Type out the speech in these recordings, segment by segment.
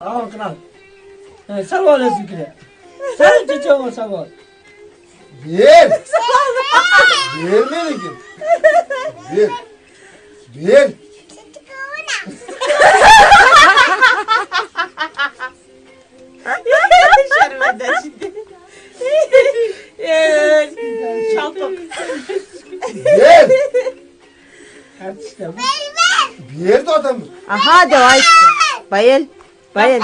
Al kral. Sağ olasın kire. Sen çiçeğime sağ ol. Ver. Verme ki. Ver. Ver. Şermeden şimdi. Şaltok. Ver. İşte bu. Ver de adam. Aha devam. Bayıl. Bayıl.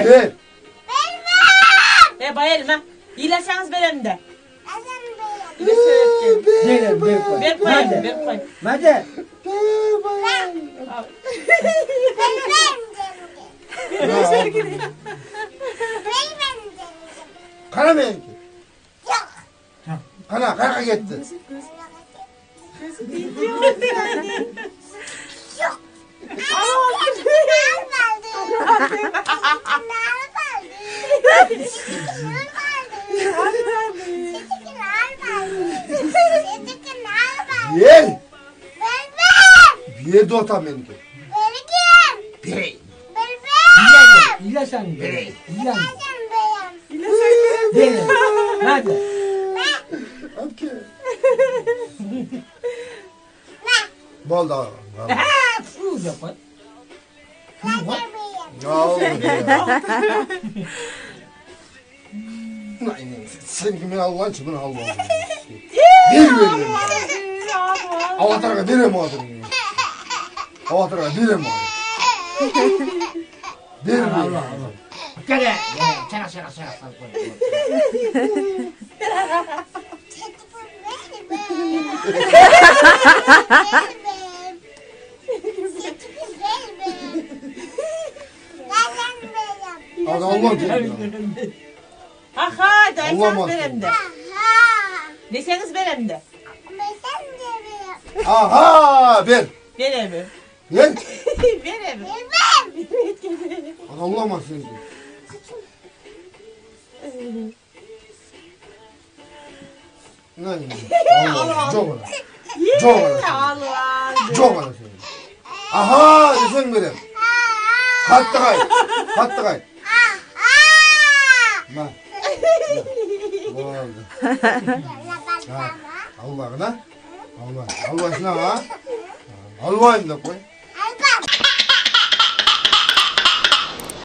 Ver. Bayılma. İyilerseniz verelim de. Verin, ver koy. Ver koyayım, ver koyayım. Hadi. Kana mı ki? Kana kaka gitti. Ver. Ver de otam benimki. Ver. İle sen. İle. Verin. Hadi. Okey. Bol da. Su yapın. Ne oldu ya? Sen kimin Allah'ın için bunu Allah'ın için. Bir veririm. Avatar'a direm o adamı. Avatar'a direm o adamı. Direm Allah Allah. Gel gel. Çana. Hadi Allah'ın için. Aha, derseniz Olamaz. verelim de. Deseniz verelim de. Aha ver. Verelim. Ver. Verelim. Hadi Allah'ın için. Ne? Allah. Çok ona. Çok ona. Allah. Çok ona. Aha desen verim. Hatta kay. Hatta kay. Bak. Ne oldu? Allah'ına. Allah. Allah şuna ha. Allah'ın da koy.